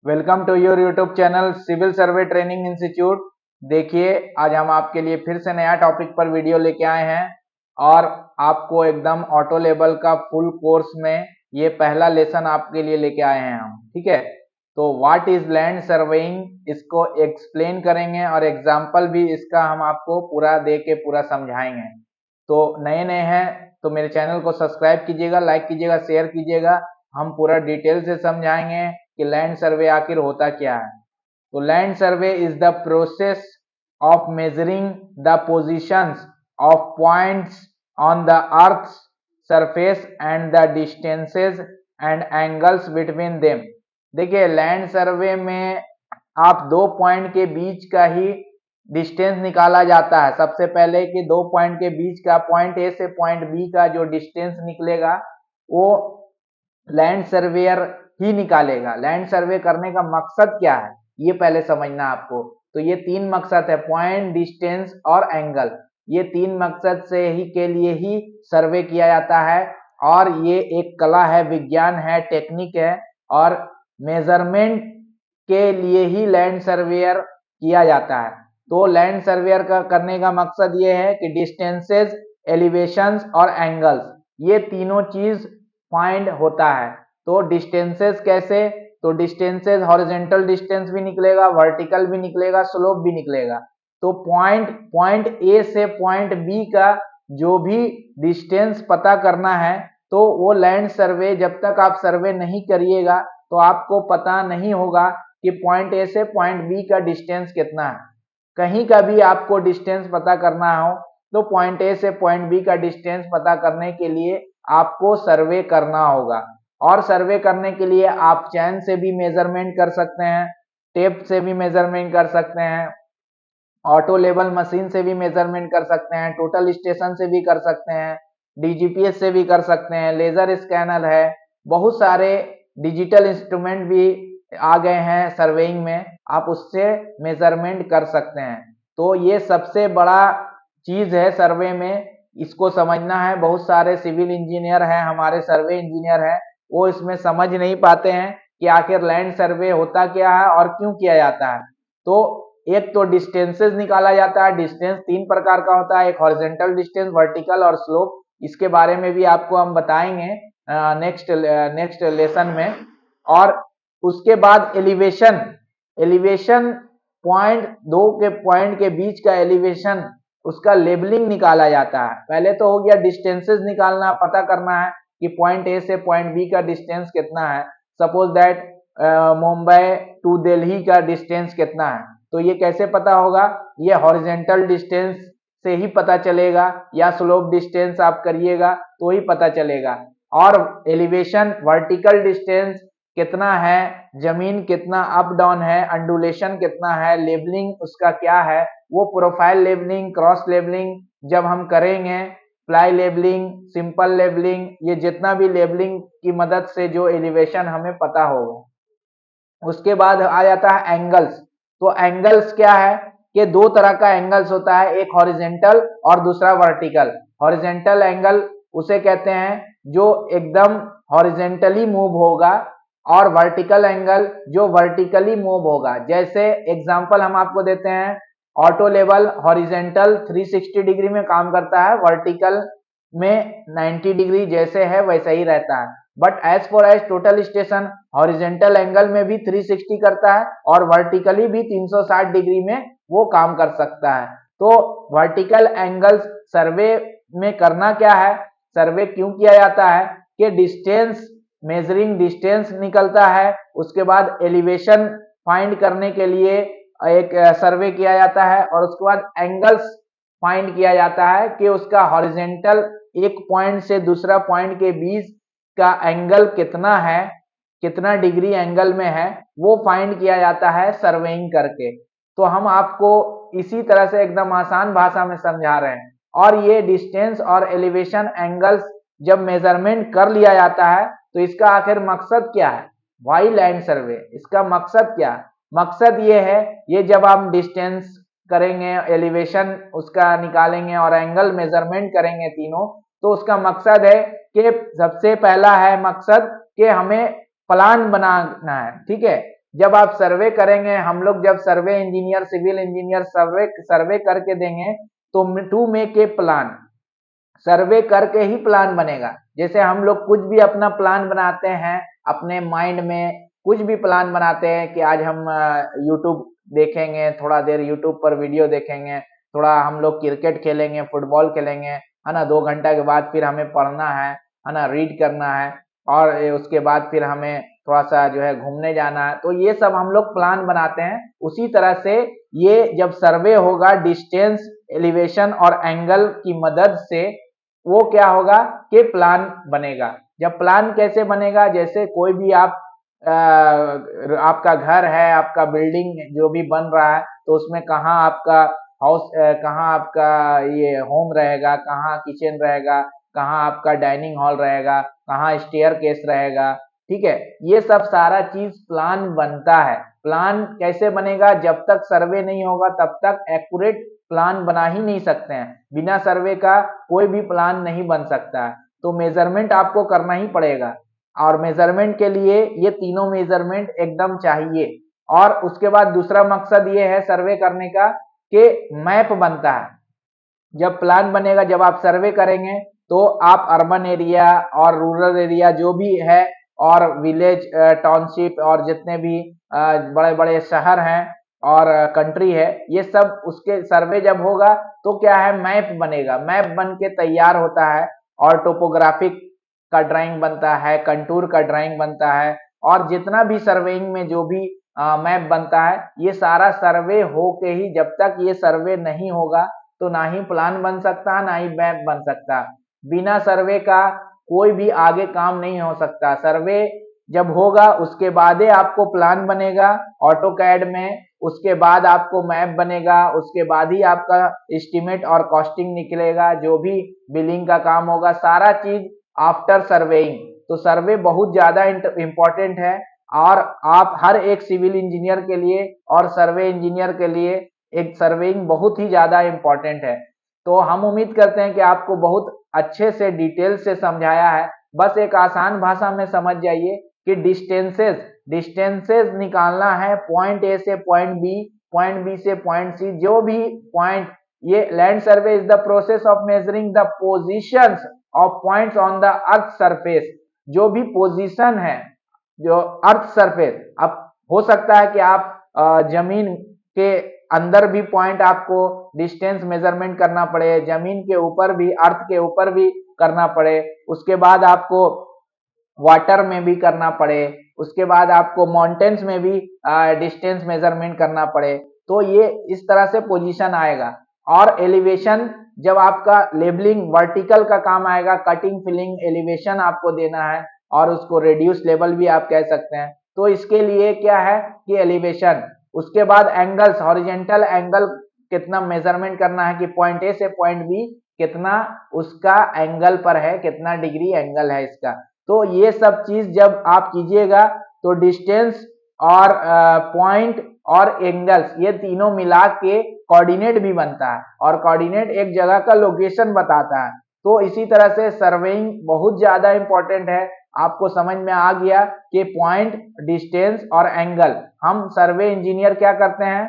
Welcome to your YouTube channel civil survey training institute. देखिए, आज हम आपके लिए फिर से नया टॉपिक पर वीडियो लेके आए हैं और आपको एकदम ऑटो लेवल का फुल कोर्स में ये पहला लेसन आपके लिए लेके आए हैं हम। ठीक है, तो व्हाट इज लैंड सर्वेइंग, इसको एक्सप्लेन करेंगे और एग्जाम्पल भी इसका हम आपको पूरा दे के पूरा समझाएंगे। तो नए नए हैं तो मेरे चैनल को सब्सक्राइब कीजिएगा, लाइक कीजिएगा, शेयर कीजिएगा। हम पूरा डिटेल से समझाएंगे कि लैंड सर्वे आखिर होता क्या है। तो land survey is the process of measuring the positions of points on the earth surface and the distances and angles between them. देखिए, लैंड सर्वे में आप दो पॉइंट के बीच का ही डिस्टेंस निकाला जाता है। सबसे पहले कि दो पॉइंट के बीच का, पॉइंट ए से पॉइंट बी का जो डिस्टेंस निकलेगा वो लैंड सर्वेयर ही निकालेगा। लैंड सर्वे करने का मकसद क्या है ये पहले समझना आपको। तो ये तीन मकसद है, पॉइंट, डिस्टेंस और एंगल। ये तीन मकसद से ही के लिए ही सर्वे किया जाता है और ये एक कला है, विज्ञान है, टेक्निक है और मेजरमेंट के लिए ही लैंड सर्वेयर किया जाता है। तो लैंड सर्वेयर का करने का मकसद ये है कि डिस्टेंसेस, एलिवेशंस और एंगल्स, ये तीनों चीज फाइंड होता है। तो डिस्टेंसेस कैसे, तो डिस्टेंसेस हॉरिजॉन्टल डिस्टेंस भी निकलेगा, वर्टिकल भी निकलेगा, स्लोप भी निकलेगा। तो पॉइंट ए से पॉइंट बी का जो भी डिस्टेंस पता करना है तो वो लैंड सर्वे, जब तक आप सर्वे नहीं करिएगा तो आपको पता नहीं होगा कि पॉइंट ए से पॉइंट बी का डिस्टेंस कितना है। कहीं का भी आपको डिस्टेंस पता करना हो तो पॉइंट ए से पॉइंट बी का डिस्टेंस पता करने के लिए आपको सर्वे करना होगा। और सर्वे करने के लिए आप चैन से भी मेजरमेंट कर सकते हैं, टेप से भी मेजरमेंट कर सकते हैं, ऑटो लेवल मशीन से भी मेजरमेंट कर सकते हैं, टोटल स्टेशन से भी कर सकते हैं, डीजीपीएस से भी कर सकते हैं, लेजर स्कैनर है, बहुत सारे डिजिटल इंस्ट्रूमेंट भी आ गए हैं सर्वेइंग में, आप उससे मेजरमेंट कर सकते हैं। तो ये सबसे बड़ा चीज है सर्वे में, इसको समझना है। बहुत सारे सिविल इंजीनियर हैं, हमारे सर्वे इंजीनियर हैं, वो इसमें समझ नहीं पाते हैं कि आखिर लैंड सर्वे होता क्या है और क्यों किया जाता है। तो एक तो डिस्टेंसेस निकाला जाता है। डिस्टेंस तीन प्रकार का होता है, एक हॉरिजॉन्टल डिस्टेंस, वर्टिकल और स्लोप। इसके बारे में भी आपको हम बताएंगे नेक्स्ट लेसन में। और उसके बाद एलिवेशन पॉइंट दो के पॉइंट के बीच का एलिवेशन, उसका लेबलिंग निकाला जाता है। पहले तो हो गया डिस्टेंसेस निकालना, पता करना है कि पॉइंट ए से पॉइंट बी का डिस्टेंस कितना है। Suppose that Mumbai to Delhi का डिस्टेंस कितना है, तो ये कैसे पता होगा, ये हॉरिजॉन्टल डिस्टेंस से ही पता चलेगा या स्लोप डिस्टेंस आप करिएगा तो ही पता चलेगा। और एलिवेशन, वर्टिकल डिस्टेंस कितना है, जमीन कितना अप डाउन है, अंडुलेशन कितना है, लेबलिंग उसका क्या है, वो प्रोफाइल लेबलिंग, क्रॉस लेबलिंग जब हम करेंगे, फ्लाई लेबलिंग, सिंपल लेबलिंग, ये जितना भी लेबलिंग की मदद से जो एलिवेशन हमें पता होगा। उसके बाद आ जाता है एंगल्स। तो एंगल्स क्या है कि दो तरह का एंगल्स होता है, एक हॉरिजॉन्टल और दूसरा वर्टिकल। हॉरिजॉन्टल एंगल उसे कहते हैं जो एकदम हॉरिजॉन्टली मूव होगा और वर्टिकल एंगल जो वर्टिकली मूव होगा। जैसे एग्जांपल हम आपको देते हैं, ऑटो लेवल हॉरिजॉन्टल 360 डिग्री में काम करता है, वर्टिकल में 90 डिग्री जैसे है वैसा ही रहता है। But as far as total station horizontal angle में भी 360 करता है और वर्टिकली भी 360 डिग्री में वो काम कर सकता है। तो वर्टिकल एंगल्स सर्वे में करना क्या है, सर्वे क्यों किया जाता है कि डिस्टेंस, मेजरिंग डिस्टेंस निकलता है। उसके बाद एलिवेशन फाइंड करने के लिए एक सर्वे किया जाता है और उसके बाद एंगल्स फाइंड किया जाता है कि उसका हॉरिजॉन्टल एक पॉइंट से दूसरा पॉइंट के बीच का एंगल कितना है, कितना डिग्री एंगल में है, वो फाइंड किया जाता है सर्वेइंग करके। तो हम आपको इसी तरह से एकदम आसान भाषा में समझा रहे हैं। और ये डिस्टेंस और एलिवेशन एंगल्स जब मेजरमेंट कर लिया जाता है तो इसका आखिर मकसद क्या है, वाई लैंड सर्वे, इसका मकसद क्या है? मकसद ये है, ये जब आप डिस्टेंस करेंगे, एलिवेशन उसका निकालेंगे और एंगल मेजरमेंट करेंगे तीनों, तो उसका मकसद है कि सबसे पहला है मकसद कि हमें प्लान बनाना है। ठीक है, जब आप सर्वे करेंगे, हम लोग जब सर्वे इंजीनियर, सिविल इंजीनियर सर्वे करके देंगे तो टू मेक ए प्लान, सर्वे करके ही प्लान बनेगा। जैसे हम लोग कुछ भी अपना प्लान बनाते हैं, अपने माइंड में कुछ भी प्लान बनाते हैं कि आज हम यूट्यूब देखेंगे, थोड़ा देर यूट्यूब पर वीडियो देखेंगे, थोड़ा हम लोग क्रिकेट खेलेंगे, फुटबॉल खेलेंगे, है ना, 2 घंटा के बाद फिर हमें पढ़ना है ना, रीड करना है, और उसके बाद फिर हमें थोड़ा सा जो है घूमने जाना है। तो ये सब हम लोग प्लान बनाते हैं। उसी तरह से ये जब सर्वे होगा डिस्टेंस, एलिवेशन और एंगल की मदद से, वो क्या होगा कि प्लान बनेगा। जब प्लान कैसे बनेगा, जैसे कोई भी आपका घर है, आपका बिल्डिंग जो भी बन रहा है, तो उसमें कहाँ आपका हाउस, कहाँ आपका ये होम रहेगा, कहाँ किचन रहेगा, कहाँ आपका डाइनिंग हॉल रहेगा, कहाँ स्टेयर केस रहेगा, ठीक है। ये सब सारा चीज प्लान बनता है। प्लान कैसे बनेगा, जब तक सर्वे नहीं होगा तब तक एक्यूरेट प्लान बना ही नहीं सकते हैं। बिना सर्वे का कोई भी प्लान नहीं बन सकता है। तो मेजरमेंट आपको करना ही पड़ेगा, और मेजरमेंट के लिए ये तीनों मेजरमेंट एकदम चाहिए। और उसके बाद दूसरा मकसद ये है सर्वे करने का कि मैप बनता है। जब प्लान बनेगा, जब आप सर्वे करेंगे तो आप अर्बन एरिया और रूरल एरिया जो भी है, और विलेज, टाउनशिप और जितने भी बड़े बड़े शहर हैं और कंट्री है, ये सब उसके सर्वे जब होगा तो क्या है, मैप बनेगा। मैप बन के तैयार होता है, और टोपोग्राफिक का ड्राइंग बनता है, कंटूर का ड्राइंग बनता है, और जितना भी सर्वेइंग में जो भी मैप बनता है, ये सारा सर्वे हो के ही, जब तक ये सर्वे नहीं होगा तो ना ही प्लान बन सकता, ना ही मैप बन सकता। बिना सर्वे का कोई भी आगे काम नहीं हो सकता। सर्वे जब होगा उसके बाद ही आपको प्लान बनेगा ऑटो कैड में, उसके बाद आपको मैप बनेगा, उसके बाद ही आपका एस्टीमेट और कॉस्टिंग निकलेगा, जो भी बिलिंग का काम होगा, सारा चीज आफ्टर सर्वेइंग। तो सर्वे बहुत ज्यादा इंपॉर्टेंट है, और आप हर एक सिविल इंजीनियर के लिए और सर्वे इंजीनियर के लिए एक सर्वेइंग बहुत ही ज्यादा इंपॉर्टेंट है। तो हम उम्मीद करते हैं कि आपको बहुत अच्छे से डिटेल से समझाया है। बस एक आसान भाषा में समझ जाइए कि डिस्टेंसेस निकालना है, पॉइंट ए से पॉइंट बी, पॉइंट बी से पॉइंट सी, जो भी पॉइंट, ये land survey is the process of measuring the positions of points on the earth surface. जो भी पोजीशन है जो अर्थ सरफेस, अब हो सकता है कि आप जमीन के अंदर भी पॉइंट आपको डिस्टेंस मेजरमेंट करना पड़े, जमीन के ऊपर भी, अर्थ के ऊपर भी करना पड़े, उसके बाद आपको वाटर में भी करना पड़े, उसके बाद आपको माउंटेन्स में भी डिस्टेंस मेजरमेंट करना पड़े। तो ये इस तरह से पोजीशन आएगा। और एलिवेशन, जब आपका लेबलिंग वर्टिकल का काम आएगा, कटिंग, फिलिंग, एलिवेशन आपको देना है, और उसको रेड्यूस लेवल भी आप कह सकते हैं। तो इसके लिए क्या है कि एलिवेशन, उसके बाद एंगल्स, हॉरिजेंटल एंगल कितना मेजरमेंट करना है कि पॉइंट ए से पॉइंट बी कितना उसका एंगल पर है, कितना डिग्री एंगल है इसका। तो ये सब चीज जब आप कीजिएगा तो डिस्टेंस और पॉइंट और एंगल्स, ये तीनों मिला के कोऑर्डिनेट भी बनता है, और कोऑर्डिनेट एक जगह का लोकेशन बताता है। तो इसी तरह से सर्वेइंग बहुत ज्यादा इंपॉर्टेंट है। आपको समझ में आ गया कि पॉइंट, डिस्टेंस और एंगल, हम सर्वे इंजीनियर क्या करते हैं,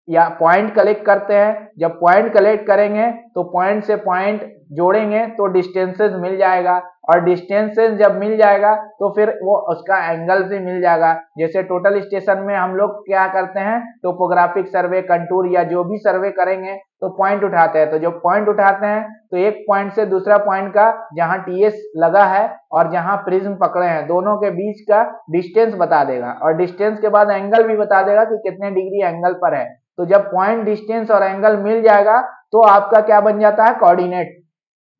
या पॉइंट कलेक्ट करते हैं। जब पॉइंट कलेक्ट करेंगे तो पॉइंट से पॉइंट जोड़ेंगे तो डिस्टेंसेस मिल जाएगा, और डिस्टेंसेस जब मिल जाएगा तो फिर वो उसका एंगल भी मिल जाएगा। जैसे टोटल स्टेशन में हम लोग क्या करते हैं, टोपोग्राफिक सर्वे, कंटूर या जो भी सर्वे करेंगे तो पॉइंट उठाते हैं। तो जब पॉइंट उठाते हैं तो एक पॉइंट से दूसरा पॉइंट का जहां टीएस लगा है और जहां प्रिज्म पकड़े हैं, दोनों के बीच का डिस्टेंस बता देगा, और डिस्टेंस के बाद एंगल भी बता देगा कि कितने डिग्री एंगल पर है। तो जब पॉइंट, डिस्टेंस और एंगल मिल जाएगा तो आपका क्या बन जाता है, कोऑर्डिनेट।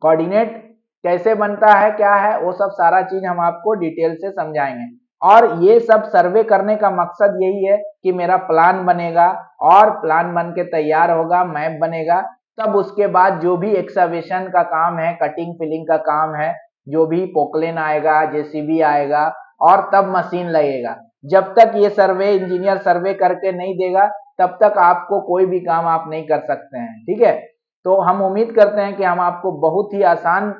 कोऑर्डिनेट कैसे बनता है, क्या है, वो सब सारा चीज हम आपको डिटेल से समझाएंगे। और ये सब सर्वे करने का मकसद यही है कि मेरा प्लान बनेगा, और प्लान बन के तैयार होगा, मैप बनेगा, तब उसके बाद जो भी एक्सकवेशन का काम है, कटिंग, फिलिंग का काम है, जो भी पोकलेन आएगा, जेसीबी आएगा, और तब मशीन लगेगा। जब तक ये सर्वे इंजीनियर सर्वे करके नहीं देगा तब तक आपको कोई भी काम आप नहीं कर सकते हैं, ठीक है। तो हम उम्मीद करते हैं कि हम आपको बहुत ही आसान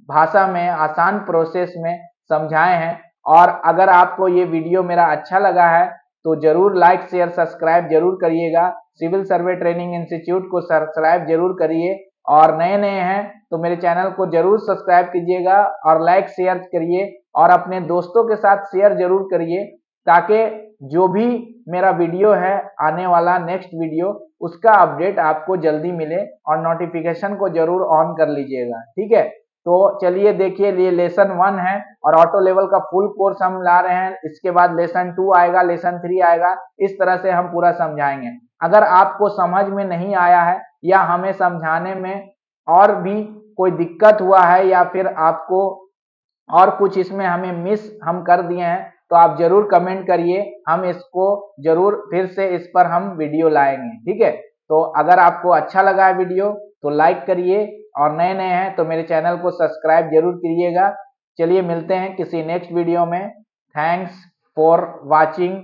भाषा में, आसान प्रोसेस में समझाए हैं। और अगर आपको ये वीडियो मेरा अच्छा लगा है तो जरूर लाइक शेयर सब्सक्राइब जरूर करिएगा। सिविल सर्वे ट्रेनिंग इंस्टीट्यूट को सब्सक्राइब जरूर करिए, और नए नए हैं तो मेरे चैनल को जरूर सब्सक्राइब कीजिएगा और लाइक शेयर करिए और अपने दोस्तों के साथ शेयर जरूर करिए, ताकि जो भी मेरा वीडियो है आने वाला नेक्स्ट वीडियो उसका अपडेट आपको जल्दी मिले, और नोटिफिकेशन को जरूर ऑन कर लीजिएगा। ठीक है, तो चलिए देखिए, ये लेसन 1 है और ऑटो लेवल का फुल कोर्स हम ला रहे हैं। इसके बाद लेसन 2 आएगा, लेसन 3 आएगा, इस तरह से हम पूरा समझाएंगे। अगर आपको समझ में नहीं आया है या हमें समझाने में और भी कोई दिक्कत हुआ है, या फिर आपको और कुछ इसमें हमें मिस हम कर दिए हैं, तो आप जरूर कमेंट करिए, हम इसको जरूर फिर से इस पर हम वीडियो लाएंगे। ठीक है, तो अगर आपको अच्छा लगा है वीडियो तो लाइक करिए, और नए नए हैं तो मेरे चैनल को सब्सक्राइब जरूर करिएगा। चलिए मिलते हैं किसी नेक्स्ट वीडियो में। Thanks for watching.